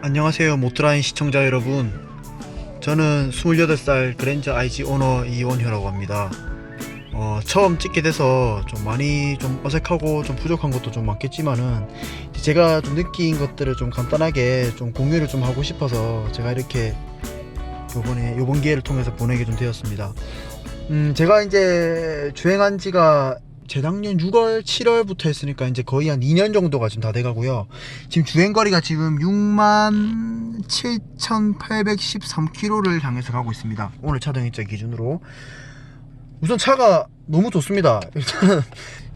안녕하세요 모트라인 시청자 여러분, 저는 28살 그랜저 IG 오너 이원효라고 합니다. 처음 찍게 돼서 좀 많이 좀 어색하고 좀 부족한 것도 좀 많겠지만은 제가 좀 느낀 것들을 좀 간단하게 좀 공유를 좀 하고 싶어서 제가 이렇게 요번 기회를 통해서 보내게 좀 되었습니다. 제가 이제 주행한 지가 재작년 6월 7월부터 했으니까 이제 거의 한 2년 정도가 지금 다 돼가고요. 지금 주행거리가 지금 67,813km를 향해서 가고 있습니다. 오늘 차등일자 기준으로. 우선 차가 너무 좋습니다. 일단은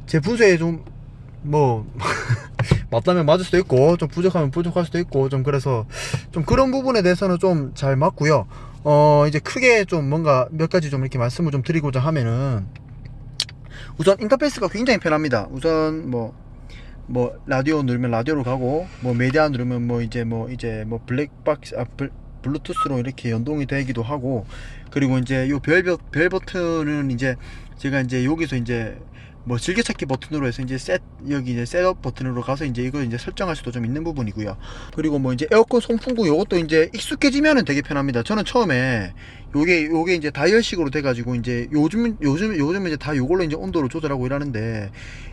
제 분수에 좀 뭐 맞다면 맞을 수도 있고 좀 부족하면 부족할 수도 있고 좀 그래서 좀 그런 부분에 대해서는 좀 잘 맞고요. 이제 크게 좀 뭔가 몇 가지 좀 이렇게 말씀을 좀 드리고자 하면은, 우선 인터페이스가 굉장히 편합니다. 우선 라디오 누르면 라디오로 가고, 메디아 누르면 이제 블랙박스 블루투스로 이렇게 연동이 되기도 하고, 그리고 이제 요 별 버튼은 이제 제가 이제 여기서 이제 즐겨찾기 버튼으로 해서 이제 여기 이제 셋업 버튼으로 가서 이제 이거 이제 설정할 수도 좀 있는 부분이고요. 그리고 이제 에어컨 송풍구 요것도 이제 익숙해지면은 되게 편합니다. 저는 처음에 요게 이제 다이얼식으로 돼가지고 이제 요즘 이제 다 요걸로 이제 온도를 조절하고 이러는데,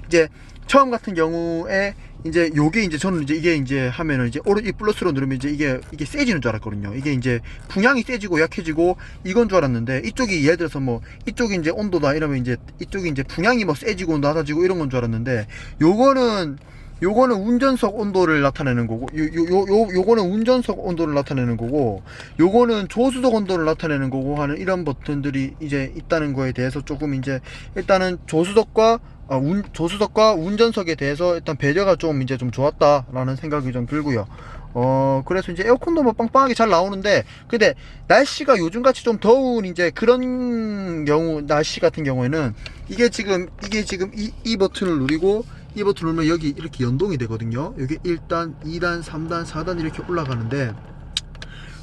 이제 처음 같은 경우에 이제 요게 이제 저는 이제 이게 이제 하면은 이제 이 플러스로 누르면 이제 이게 세지는 줄 알았거든요. 이게 이제 풍향이 세지고 약해지고 이건 줄 알았는데, 이쪽이 예를 들어서 이쪽이 이제 온도다 이러면 이제 이쪽이 이제 풍향이 세지고 낮아지고 이런 건 줄 알았는데, 요거는 운전석 온도를 나타내는 거고, 요거는 운전석 온도를 나타내는 거고, 요거는 조수석 온도를 나타내는 거고 하는 이런 버튼들이 이제 있다는 거에 대해서 조금 이제 일단은 조수석과 운전석에 대해서 일단 배려가 좀 이제 좀 좋았다라는 생각이 좀 들고요. 그래서 이제 에어컨도 빵빵하게 잘 나오는데, 근데 날씨가 요즘같이 좀 더운 이제 그런 날씨 같은 경우에는 이게 지금 이 버튼을 누르고 이 버튼 누르면 여기 이렇게 연동이 되거든요. 여기 1단, 2단, 3단, 4단 이렇게 올라가는데,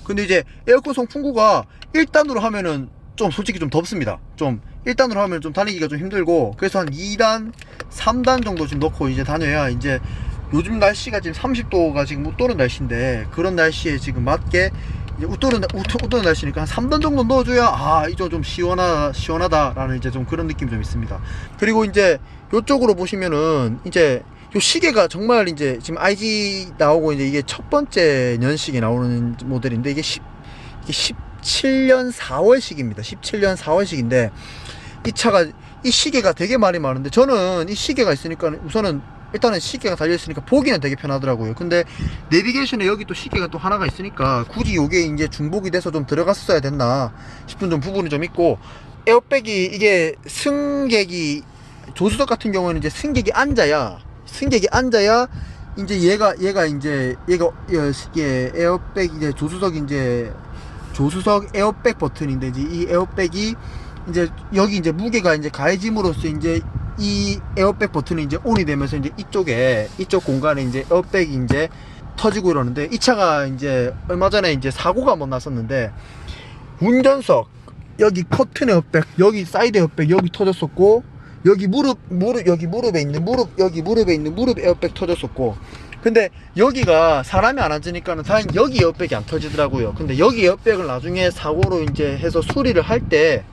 근데 이제 에어컨 송풍구가 1단으로 하면은 좀 솔직히 좀 덥습니다. 좀 1단으로 하면 좀 다니기가 좀 힘들고, 그래서 한 2단, 3단 정도 좀 넣고 이제 다녀야, 이제 요즘 날씨가 지금 30도가 지금 웃도는 날씨인데, 그런 날씨에 지금 맞게 이제 웃도는 날씨니까 한 3단 정도 넣어줘야 이제 좀 시원하다라는 이제 좀 그런 느낌이 좀 있습니다. 그리고 이제 요쪽으로 보시면은 이제 요 시계가 정말 이제 지금 IG 나오고 이제 이게 첫 번째 년식이 나오는 모델인데, 이게 17년 4월식입니다. 17년 4월식인데 이 차가, 이 시계가 되게 말이 많은데, 저는 이 시계가 있으니까 우선은 일단은 시계가 달려있으니까 보기는 되게 편하더라고요. 근데 내비게이션에 여기 또 시계가 또 하나가 있으니까 굳이 요게 이제 중복이 돼서 좀 들어갔어야 됐나 싶은 좀 부분이 좀 있고, 에어백이 이게 승객이, 조수석 같은 경우에는 이제 승객이 앉아야 이제 얘가 에어백, 이제 조수석 에어백 버튼인데, 이제 이 에어백이 이제 여기 이제 무게가 이제 가해짐으로써 이제 이 에어백 버튼이 이제 온이 되면서 이제 이쪽 공간에 이제 에어백이 이제 터지고 이러는데, 이 차가 이제 얼마 전에 이제 사고가 한번 났었는데, 운전석 여기 커튼 에어백, 여기 사이드 에어백 여기 터졌었고, 여기 무릎에 있는 무릎 에어백 터졌었고, 근데 여기가 사람이 안 앉으니까는 다행히 여기 에어백이 안 터지더라고요. 근데 여기 에어백을 나중에 사고로 이제 해서 수리를 할 때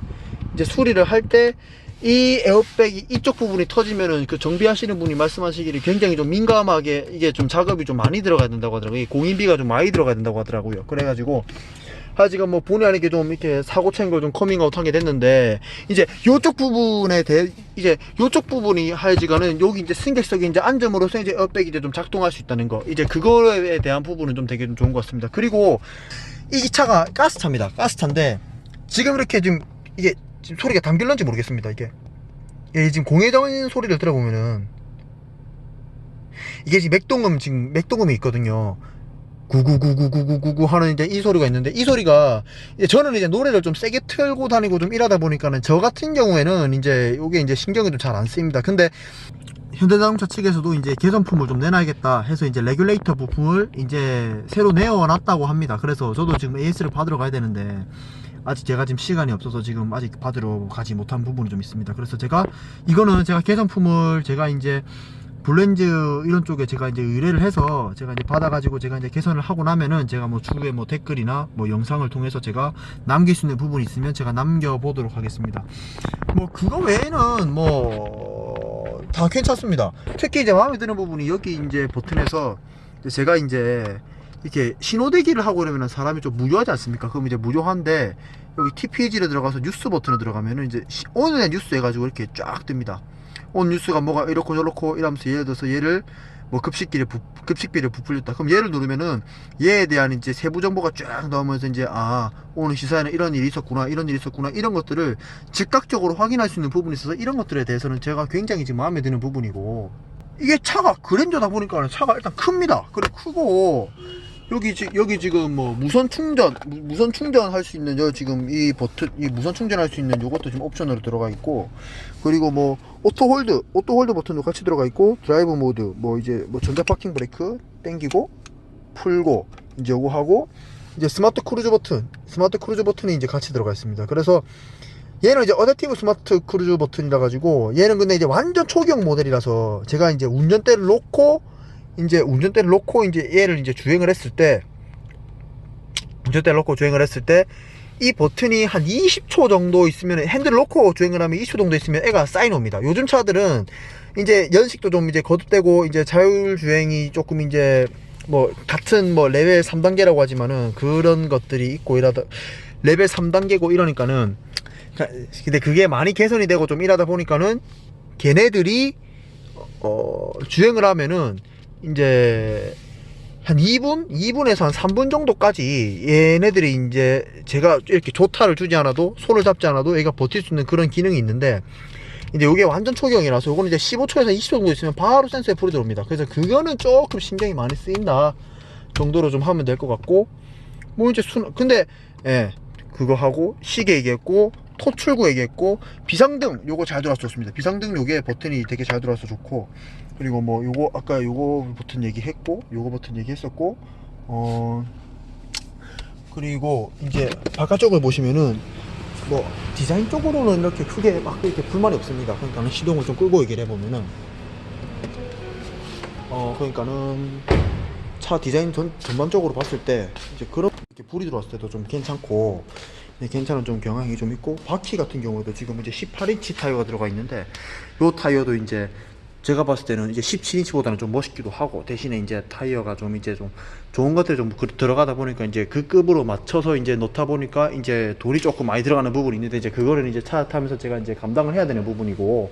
이 에어백이 이쪽 부분이 터지면은 그 정비하시는 분이 말씀하시기를 굉장히 좀 민감하게 이게 좀 작업이 좀 많이 들어가야 된다고 하더라고요. 공인비가 좀 많이 들어가야 된다고 하더라고요. 그래가지고 지금 본의 아니게 좀 이렇게 사고 챈 걸 좀 커밍아웃 하게 됐는데, 이제 요쪽 부분에 이제 요쪽 부분이 하여지간은 여기 이제 승객석에 이제 앉음으로써 이제 에어백이 이제 좀 작동할 수 있다는 거, 이제 그거에 대한 부분은 좀 되게 좀 좋은 것 같습니다. 그리고 이 차가 가스차입니다. 가스차인데 지금 이렇게 이게 지금 소리가 담길런지 모르겠습니다. 이게 지금 공회전 소리를 들어보면은 이게 지금 맥동음이 있거든요. 구구구구구구구구 하는 이제 이 소리가 있는데, 이 소리가 이제 저는 이제 노래를 좀 세게 틀고 다니고 좀 이러다 보니까는 저 같은 경우에는 이제 요게 이제 신경이 좀 잘 안 쓰입니다. 근데 현대자동차 측에서도 이제 개선품을 좀 내놔야겠다 해서 이제 레귤레이터 부품을 이제 새로 내어놨다고 합니다. 그래서 저도 지금 AS를 받으러 가야 되는데, 아직 제가 지금 시간이 없어서 지금 아직 받으러 가지 못한 부분이 좀 있습니다. 그래서 이거는 제가 개선품을 제가 이제 블렌즈 이런 쪽에 제가 이제 의뢰를 해서 제가 이제 받아가지고 제가 이제 개선을 하고 나면은 제가 뭐 추후에 뭐 댓글이나 뭐 영상을 통해서 제가 남길 수 있는 부분이 있으면 제가 남겨보도록 하겠습니다. 뭐 그거 외에는 뭐 다 괜찮습니다. 특히 이제 마음에 드는 부분이 여기 이제 버튼에서 제가 이제 이렇게 신호대기를 하고 그러면 사람이 좀 무료하지 않습니까? 그럼 이제 무료한데 여기 TPG를 들어가서 뉴스 버튼을 들어가면은 이제 오늘의 뉴스 해가지고 이렇게 쫙 뜹니다. 오늘 뉴스가 뭐가 이렇고 저렇고 이러면서 예를 들어서 얘를 뭐 급식비를 부풀렸다. 그럼 얘를 누르면은 얘에 대한 이제 세부 정보가 쫙 나오면서 이제 오늘 시사에는 이런 일이 있었구나, 이런 일이 있었구나, 이런 것들을 즉각적으로 확인할 수 있는 부분이 있어서 이런 것들에 대해서는 제가 굉장히 지금 마음에 드는 부분이고, 이게 차가 그랜저다 보니까 차가 일단 큽니다. 그래 크고 여기 지금 뭐 무선 충전 할 수 있는 지금 이 버튼, 이 무선 충전할 수 있는 요것도 지금 옵션으로 들어가 있고, 그리고 뭐 오토 홀드 버튼도 같이 들어가 있고, 드라이브 모드 뭐 이제 뭐 전자 파킹 브레이크 당기고 풀고 이제 요거 하고, 이제 스마트 크루즈 버튼이 이제 같이 들어가 있습니다. 그래서 얘는 이제 어댑티브 스마트 크루즈 버튼이라 가지고, 얘는 근데 이제 완전 초기형 모델이라서 제가 이제 운전대를 놓고 이제 얘를 이제 주행을 했을 때 이 버튼이 한 20초 정도 있으면, 핸들을 놓고 주행을 하면 20초 정도 있으면 애가 사인 옵니다. 요즘 차들은 이제 연식도 좀 이제 거듭되고 이제 자율주행이 조금 이제 뭐 같은 뭐 레벨 3단계라고 하지만은 그런 것들이 있고 이러다 레벨 3단계고 이러니까는, 근데 그게 많이 개선이 되고 좀 이러다 보니까는 걔네들이 주행을 하면은 이제 한 2분에서 한 3분 정도까지 얘네들이 이제 제가 이렇게 조타를 주지 않아도, 손을 잡지 않아도 얘가 버틸 수 있는 그런 기능이 있는데, 이제 이게 완전 초기형이라서 요거는 이제 15초에서 20초 정도 있으면 바로 센서에 불이 들어옵니다. 그래서 그거는 조금 신경이 많이 쓰인다 정도로 좀 하면 될 것 같고, 뭐 이제 근데 그거 하고 시계 얘기했고, 토출구 얘기했고, 비상등 요거 잘 들어와서 좋습니다. 비상등 요게 버튼이 되게 잘 들어와서 좋고, 그리고 뭐 요거 아까 요거 버튼 얘기했고, 요거 버튼 얘기했었고, 그리고 이제 바깥쪽을 보시면은 뭐 디자인 쪽으로는 이렇게 크게 막 이렇게 불만이 없습니다. 그러니까는 시동을 좀 끄고 얘기를 해보면은 그러니까는 차 디자인 전반적으로 봤을 때 이제 그런 이렇게 불이 들어왔을 때도 좀 괜찮고, 괜찮은 좀 경향이 좀 있고, 바퀴 같은 경우에도 지금 이제 18인치 타이어가 들어가 있는데, 요 타이어도 이제 제가 봤을 때는 이제 17인치보다는 좀 멋있기도 하고, 대신에 이제 타이어가 좀 이제 좀 좋은 것들이 좀 들어가다 보니까 이제 그 급으로 맞춰서 이제 넣다 보니까 이제 돈이 조금 많이 들어가는 부분이 있는데, 이제 그거를 이제 차 타면서 제가 이제 감당을 해야 되는 부분이고,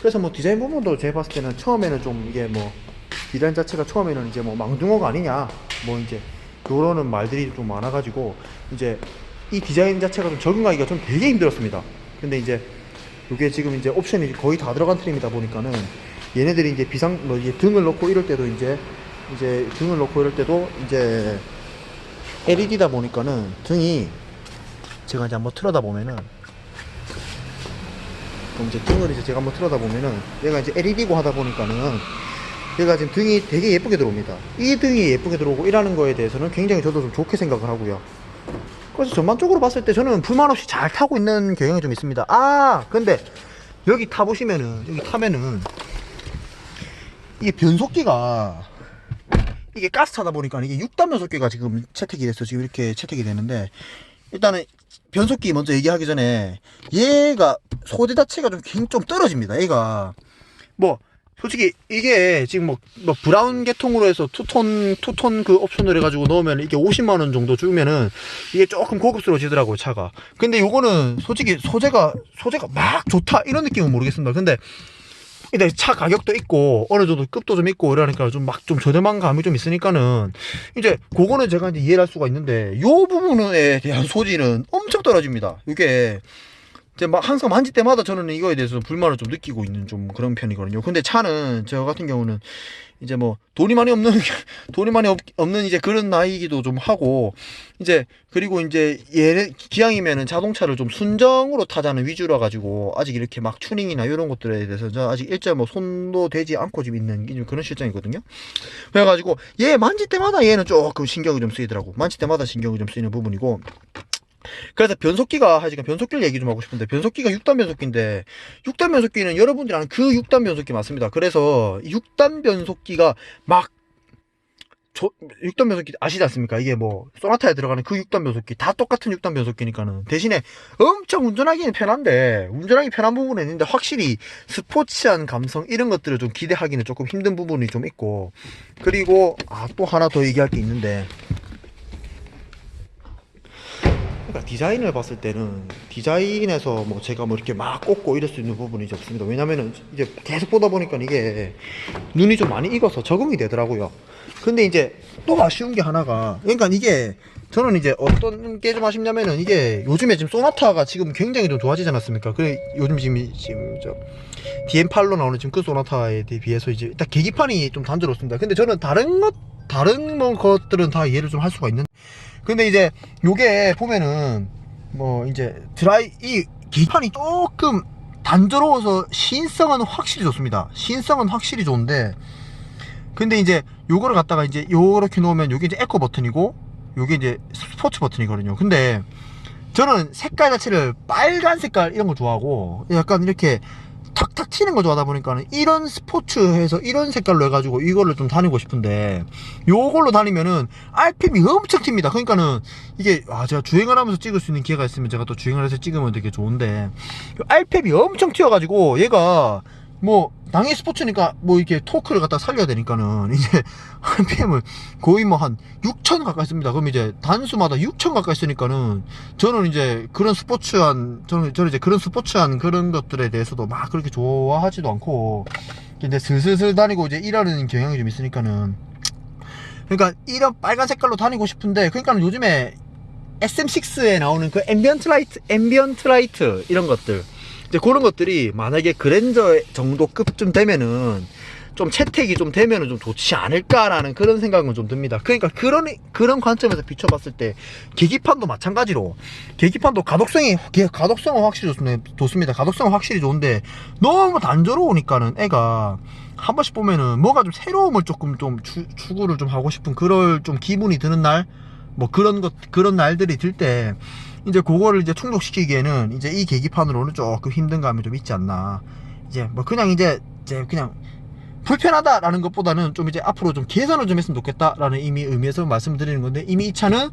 그래서 뭐 디자인 부분도 제가 봤을 때는 처음에는 좀 이게 뭐 디자인 자체가 처음에는 이제 뭐 망둥어가 아니냐 뭐 이제 그러는 말들이 좀 많아가지고, 이제 이 디자인 자체가 좀 적응하기가 좀 되게 힘들었습니다. 근데 이제 이게 지금 이제 옵션이 거의 다 들어간 트림이다 보니까는, 얘네들이 이제 뭐 이제 등을 놓고 이럴 때도 이제 등을 놓고 이럴 때도 이제 LED다 보니까는 등이, 제가 이제 한번 틀어다 보면은, 그럼 이제 등을 이제 제가 한번 틀어다 보면은 얘가 이제 LED고 하다 보니까는 얘가 지금 등이 되게 예쁘게 들어옵니다. 이 등이 예쁘게 들어오고 이라는 거에 대해서는 굉장히 저도 좀 좋게 생각을 하고요. 그래서 전반적으로 봤을 때 저는 불만 없이 잘 타고 있는 경향이 좀 있습니다. 근데 여기 타보시면은, 여기 타면은 이게 변속기가, 이게 가스차다 보니까 이게 6단 변속기가 지금 채택이 됐어. 지금 이렇게 채택이 되는데, 일단은 변속기 먼저 얘기하기 전에 얘가 소재 자체가 좀 떨어집니다. 얘가 뭐 솔직히 이게 지금 뭐 브라운 계통으로 해서 투톤 그 옵션을 해가지고 넣으면 이게 50만원 정도 주면은 이게 조금 고급스러워지더라고요, 차가. 근데 요거는 솔직히 소재가 막 좋다 이런 느낌은 모르겠습니다. 근데 일단 차 가격도 있고 어느 정도 급도 좀 있고 이러니까 좀 저렴한 감이 좀 있으니까는 이제 그거는 제가 이제 이해를 할 수가 있는데, 요 부분에 대한 소지는 엄청 떨어집니다. 이게 이제 막 항상 만질 때마다 저는 이거에 대해서 불만을 좀 느끼고 있는 좀 그런 편이거든요. 근데 차는 저 같은 경우는 이제 뭐 돈이 많이 없는 이제 그런 나이기도 좀 하고, 이제 그리고 이제 기왕이면은 자동차를 좀 순정으로 타자는 위주라 가지고 아직 이렇게 막 튜닝이나 이런 것들에 대해서 저 아직 일절 뭐 손도 대지 않고 지금 있는 그런 실정이거든요. 그래가지고 얘 만질 때마다 얘는 조금 신경이 좀 쓰이더라고. 만질 때마다 신경이 좀 쓰이는 부분이고, 그래서 변속기가 하여간 변속기를 얘기 좀 하고 싶은데, 변속기가 6단 변속기인데 6단 변속기는 여러분들이 아는 그 6단 변속기 맞습니다. 그래서 6단 변속기가 막 6단 변속기 아시지 않습니까? 이게 뭐 소나타에 들어가는 그 6단 변속기 다 똑같은 6단 변속기니까는, 대신에 엄청 운전하기는 편한데, 운전하기 편한 부분은 있는데 확실히 스포츠한 감성 이런 것들을 좀 기대하기는 조금 힘든 부분이 좀 있고, 그리고 또 하나 더 얘기할 게 있는데, 그러니까 디자인을 봤을 때는 디자인에서 뭐 제가 뭐 이렇게 막 꽂고 이럴 수 있는 부분이 이제 없습니다. 왜냐면은 이제 계속 보다 보니까 이게 눈이 좀 많이 익어서 적응이 되더라고요. 근데 이제 또 아쉬운 게 하나가, 그러니까 이게 저는 이제 어떤 게 좀 아쉽냐면은, 이게 요즘에 지금 소나타가 지금 굉장히 좀 좋아지지 않았습니까? 그래 요즘 지금 저 DM8로 나오는 지금 그 소나타에 비해서 이제 딱 계기판이 좀 단조롭습니다. 근데 저는 다른 것들은 다 이해를 좀 할 수가 있는. 근데 이제 요게 보면은 뭐 이제 이 계기판이 조금 단조로워서 시인성은 확실히 좋습니다. 시인성은 확실히 좋은데, 근데 이제 요거를 갖다가 이제 요렇게 놓으면 요게 이제 에코 버튼이고 요게 이제 스포츠 버튼이거든요. 근데 저는 색깔 자체를 빨간 색깔 이런 거 좋아하고, 약간 이렇게 탁탁 튀는 거 좋아하다 보니까는 이런 스포츠해서 이런 색깔로 해가지고 이거를 좀 다니고 싶은데, 요걸로 다니면은 RPM이 엄청 튑니다. 그러니까는 이게 제가 주행을 하면서 찍을 수 있는 기회가 있으면 제가 또 주행을 해서 찍으면 되게 좋은데, RPM이 엄청 튀어가지고 얘가 뭐 당연히 스포츠니까 뭐 이렇게 토크를 갖다 살려야 되니까는 이제 RPM을 거의 뭐 한 6,000 가까이 씁니다. 그럼 이제 단수마다 6,000 가까이 쓰니까는 저는 이제 그런 저는 이제 그런 스포츠한 그런 것들에 대해서도 막 그렇게 좋아하지도 않고, 이제 슬슬슬 다니고 이제 일하는 경향이 좀 있으니까는, 그러니까 이런 빨간 색깔로 다니고 싶은데, 그러니까 요즘에 SM6에 나오는 그 앰비언트 라이트 이런 것들, 이제 그런 것들이 만약에 그랜저 정도 급쯤 되면은 좀 채택이 좀 되면은 좀 좋지 않을까라는 그런 생각은 좀 듭니다. 그러니까 그런 관점에서 비춰봤을 때 계기판도 마찬가지로, 계기판도 가독성은 확실히 좋습니다. 가독성은 확실히 좋은데 너무 단조로우니까는 애가 한 번씩 보면은 뭐가 좀 새로움을 조금 좀 추구를 좀 하고 싶은 그럴 좀 기분이 드는 날, 뭐 그런 날들이 들 때 이제 그거를 이제 충족시키기에는 이제 이 계기판으로는 조금 힘든 감이 좀 있지 않나. 이제 뭐 그냥 이제 그냥 불편하다라는 것보다는 좀 이제 앞으로 좀 개선을 좀 했으면 좋겠다라는 의미에서 말씀드리는 건데, 이미 이 차는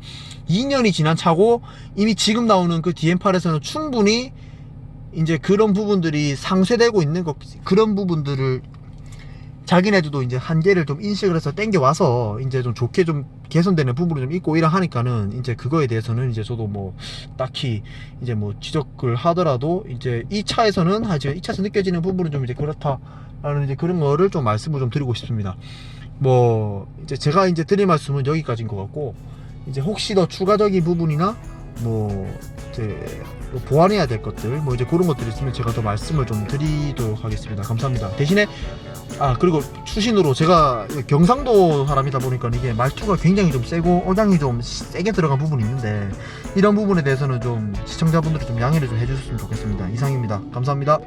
2년이 지난 차고 이미 지금 나오는 그 DM8에서는 충분히 이제 그런 부분들이 상쇄되고 있는 그런 부분들을 자기네들도 이제 한계를 좀 인식을 해서 땡겨와서 이제 좀 좋게 좀 개선되는 부분이 좀 있고 이라 하니까는, 이제 그거에 대해서는 이제 저도 뭐 딱히 이제 뭐 지적을 하더라도 이제 이 차에서는 이 차에서 느껴지는 부분은 좀 이제 그렇다라는 이제 그런 거를 좀 말씀을 좀 드리고 싶습니다. 뭐 이제 제가 이제 드릴 말씀은 여기까지인 것 같고, 이제 혹시 더 추가적인 부분이나 뭐 이제 보완해야 될 것들 뭐 이제 그런 것들이 있으면 제가 더 말씀을 좀 드리도록 하겠습니다. 감사합니다. 대신에 그리고 추신으로, 제가 경상도 사람이다 보니까 이게 말투가 굉장히 좀 세고 억양이 좀 세게 들어간 부분이 있는데, 이런 부분에 대해서는 좀 시청자분들이 좀 양해를 좀 해주셨으면 좋겠습니다. 이상입니다. 감사합니다.